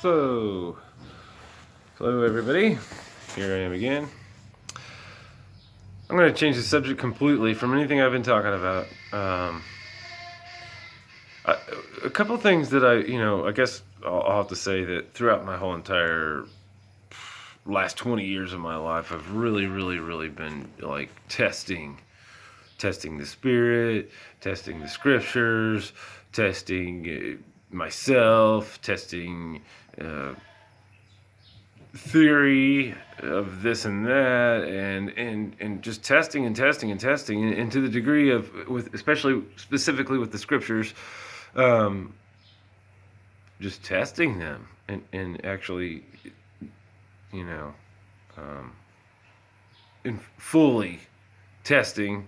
So, hello everybody. Here I am again. I'm going to change the subject completely from anything I've been talking about. A couple of things that I guess I'll have to say that throughout my whole entire last 20 years of my life, I've really been like testing the spirit, testing the scriptures, testing myself, testing theory of this and that, and just testing and to the degree of, with especially specifically with the scriptures, just testing them and actually, and fully testing,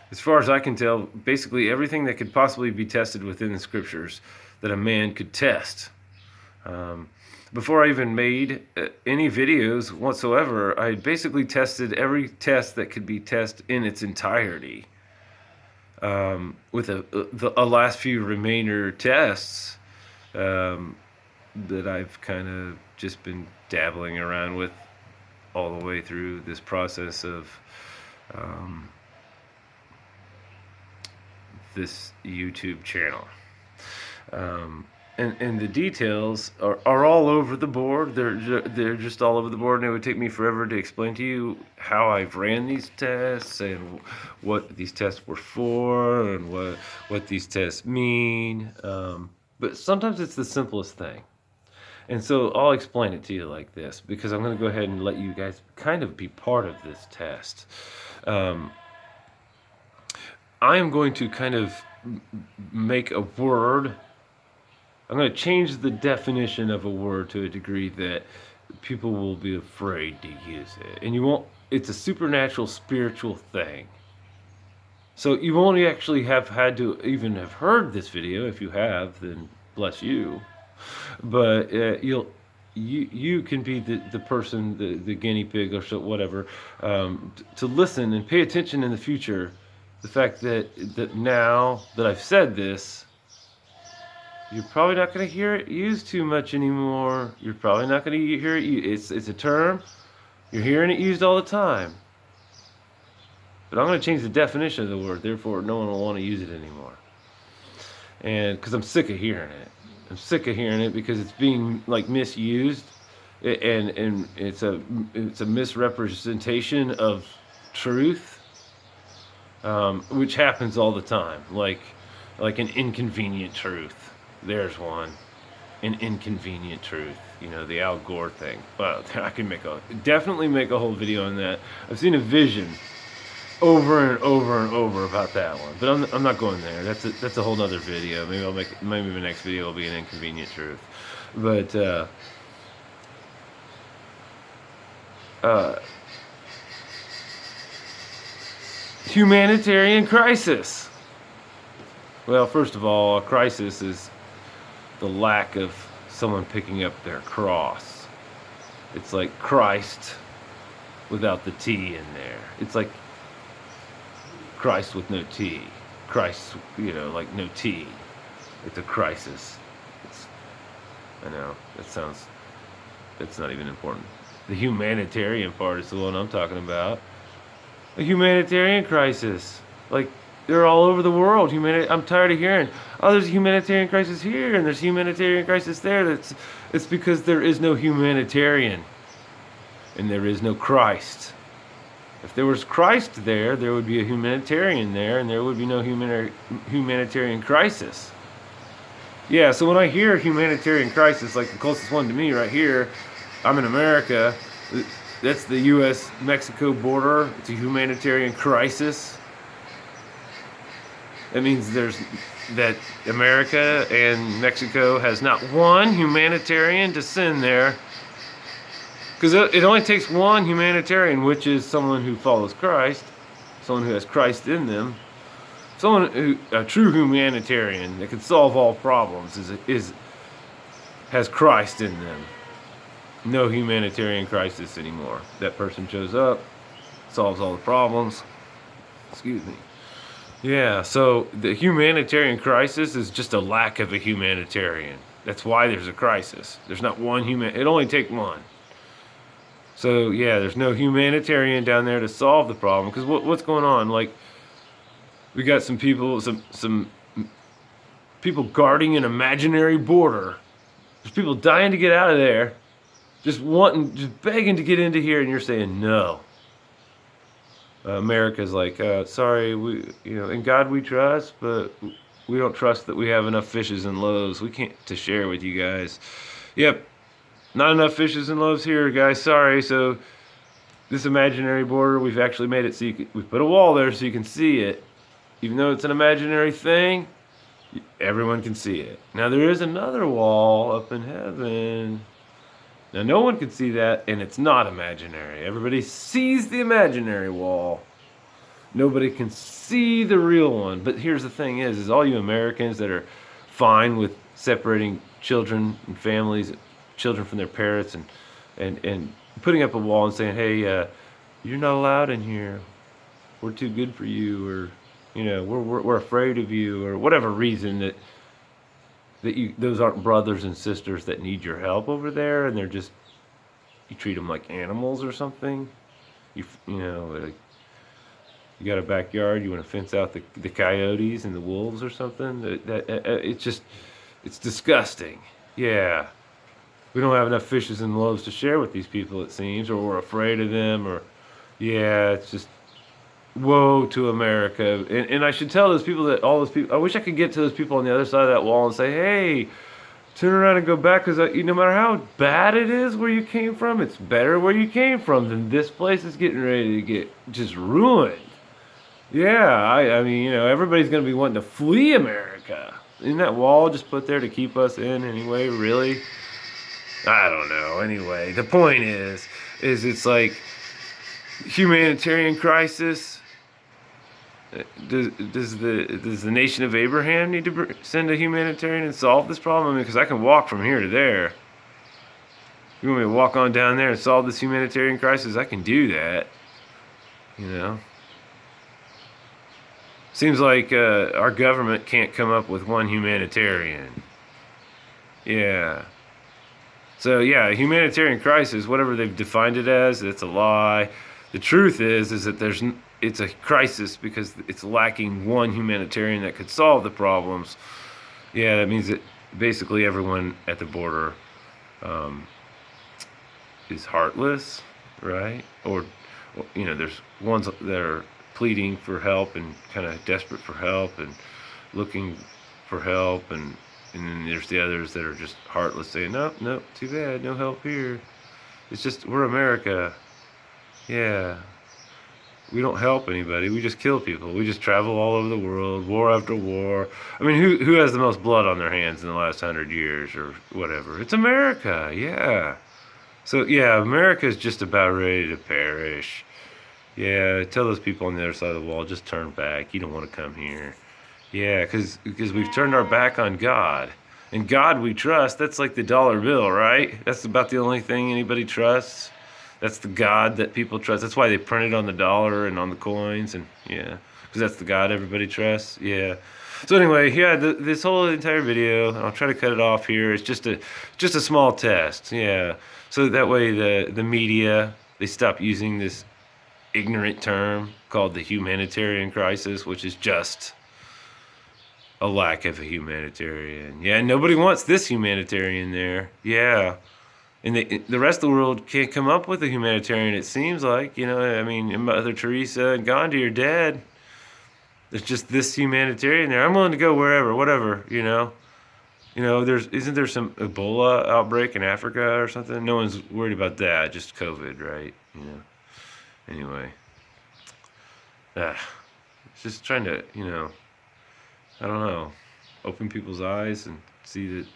as far as I can tell, basically everything that could possibly be tested within the scriptures that a man could test. Before I even made any videos whatsoever, I had basically tested every test that could be tested in its entirety. With a last few remainder tests that I've kind of just been dabbling around with all the way through this process of this YouTube channel. And the details are all over the board. They're just all over the board, and it would take me forever to explain to you how I've ran these tests and what these tests were for and what these tests mean. But sometimes it's the simplest thing. And so I'll explain it to you like this, because I'm going to go ahead and let you guys kind of be part of this test. I am going to kind of make a word. I'm going to change the definition of a word to a degree that people will be afraid to use it. And you won't, it's a supernatural, spiritual thing. So you won't actually have had to even have heard this video. If you have, then bless you. But you can be the person, the guinea pig or so, whatever, to listen and pay attention in the future. The fact that now that I've said this, you're probably not going to hear it used too much anymore. You're probably not going to hear it. It's a term. You're hearing it used all the time. But I'm going to change the definition of the word. Therefore, no one will want to use it anymore. And because I'm sick of hearing it. I'm sick of hearing it because it's being like misused, and it's a misrepresentation of truth, which happens all the time. Like an inconvenient truth. There's one. An inconvenient truth. The Al Gore thing. Well, I can definitely make a whole video on that. I've seen a vision over and over about that one. But I'm not going there. That's a whole other video. Maybe the next video will be an inconvenient truth. But humanitarian crisis. Well, first of all, a crisis is the lack of someone picking up their cross. It's like Christ without the T in there. It's like Christ with no T. Christ, like no T. It's a crisis. I know, that's not even important. The humanitarian part is the one I'm talking about. A humanitarian crisis. Like, they're all over the world. I'm tired of hearing, there's a humanitarian crisis here and there's a humanitarian crisis there. It's because there is no humanitarian and there is no Christ. If there was Christ there would be a humanitarian there, and there would be no humanitarian crisis. Yeah, so when I hear humanitarian crisis, like the closest one to me right here, I'm in America. That's the U.S.-Mexico border. It's a humanitarian crisis. That means that America and Mexico has not one humanitarian to send there. Because it only takes one humanitarian, which is someone who follows Christ, someone who has Christ in them, a true humanitarian that can solve all problems has Christ in them. No humanitarian crisis anymore. That person shows up, solves all the problems. Excuse me. Yeah, so the humanitarian crisis is just a lack of a humanitarian. That's why there's a crisis. There's not one human. It only takes one. So yeah, there's no humanitarian down there to solve the problem. Because what's going on? Like, we got some people, some people guarding an imaginary border. There's people dying to get out of there, just begging to get into here, and you're saying no. America's like, sorry, in God we trust, but we don't trust that we have enough fishes and loaves. We can't to share with you guys. Yep, not enough fishes and loaves here, guys. Sorry. So this imaginary border, we've actually made it so we put a wall there so you can see it. Even though it's an imaginary thing, everyone can see it. Now there is another wall up in heaven. Now, no one can see that, and it's not imaginary. Everybody sees the imaginary wall. Nobody can see the real one. But here's the thing is all you Americans that are fine with separating children and families, children from their parents, and putting up a wall and saying, hey, you're not allowed in here. We're too good for you, or, we're afraid of you, or whatever reason that those aren't brothers and sisters that need your help over there, and you treat them like animals or something. Like, you got a backyard, you want to fence out the coyotes and the wolves or something. It's disgusting. Yeah, we don't have enough fishes and loaves to share with these people, it seems, or we're afraid of them, or it's just woe to America. And I should tell all those people, I wish I could get to those people on the other side of that wall and say, hey, turn around and go back, because no matter how bad it is where you came from, it's better where you came from than this place is getting ready to get just ruined. Yeah, I mean, everybody's going to be wanting to flee America. Isn't that wall just put there to keep us in anyway, really? I don't know. Anyway, the point is it's like humanitarian crisis. Does the nation of Abraham need to send a humanitarian and solve this problem? Because I can walk from here to there. You want me to walk on down there and solve this humanitarian crisis? I can do that. Seems like our government can't come up with one humanitarian. Yeah. So yeah, a humanitarian crisis, whatever they've defined it as, it's a lie. The truth is that it's a crisis because it's lacking one humanitarian that could solve the problems. Yeah, that means that basically everyone at the border is heartless, right? Or there's ones that are pleading for help and kind of desperate for help and looking for help, and then there's the others that are just heartless, saying, nope, too bad, no help here. It's just, we're America. Yeah. We don't help anybody. We just kill people. We just travel all over the world, war after war. I mean, who has the most blood on their hands in the last 100 years or whatever? It's America, yeah. So, yeah, America is just about ready to perish. Yeah, tell those people on the other side of the wall, just turn back. You don't want to come here. Yeah, because we've turned our back on God. And God we trust, that's like the dollar bill, right? That's about the only thing anybody trusts. That's the God that people trust. That's why they print it on the dollar and on the coins, and yeah, because that's the God everybody trusts. Yeah. So anyway, yeah, this whole entire video, and I'll try to cut it off here. It's just a small test. Yeah. So that way the media, they stop using this ignorant term called the humanitarian crisis, which is just a lack of a humanitarian. Yeah, nobody wants this humanitarian there. Yeah. And the rest of the world can't come up with a humanitarian, it seems like. I mean, Mother Teresa and Gandhi are dead. There's just this humanitarian there. I'm willing to go wherever, whatever, isn't there some Ebola outbreak in Africa or something? No one's worried about that, just COVID, right? Anyway. It's just trying to, I don't know, open people's eyes and see that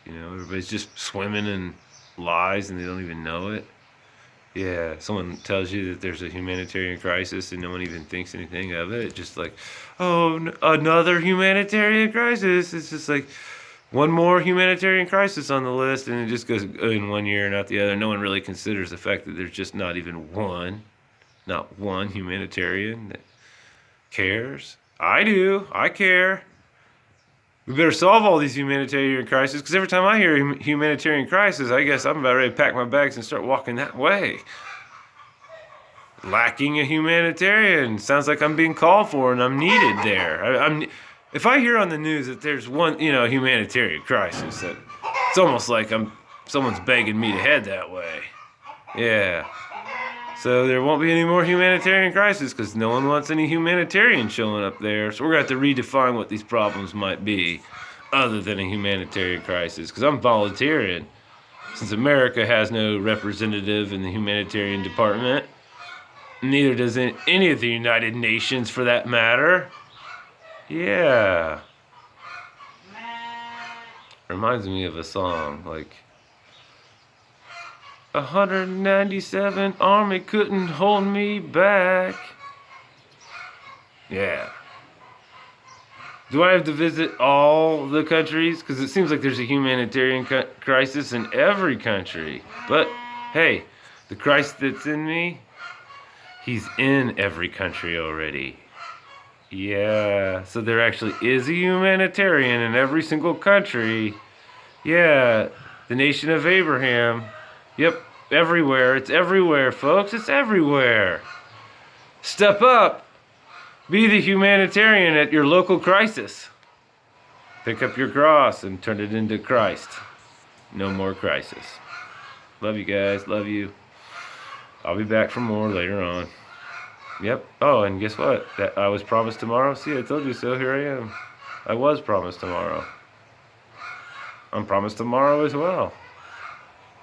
everybody's just swimming in lies and they don't even know it. Yeah, someone tells you that there's a humanitarian crisis and no one even thinks anything of it. It's just like, oh, another humanitarian crisis. It's just like one more humanitarian crisis on the list, and it just goes in one year, not the other. No one really considers the fact that there's just not even not one humanitarian that cares. I do. I care. We better solve all these humanitarian crises, because every time I hear humanitarian crisis, I guess I'm about ready to pack my bags and start walking that way. Lacking a humanitarian. Sounds like I'm being called for and I'm needed there. If I hear on the news that there's one, humanitarian crisis, that it's almost like someone's begging me to head that way. Yeah. So there won't be any more humanitarian crisis because no one wants any humanitarian showing up there. So we're going to have to redefine what these problems might be other than a humanitarian crisis, because I'm volunteering. Since America has no representative in the humanitarian department, neither does any of the United Nations for that matter. Yeah. Reminds me of a song like 197 Army couldn't hold me back. Yeah. Do I have to visit all the countries? Because it seems like there's a humanitarian crisis in every country. But hey, the Christ that's in me, he's in every country already. Yeah, so there actually is a humanitarian in every single country. Yeah, the nation of Abraham. Yep, everywhere. It's everywhere, folks. It's everywhere. Step up. Be the humanitarian at your local crisis. Pick up your cross and turn it into Christ. No more crisis. Love you guys. Love you. I'll be back for more later on. Yep. Oh, and guess what? That I was promised tomorrow. See, I told you so. Here I am. I was promised tomorrow. I'm promised tomorrow as well.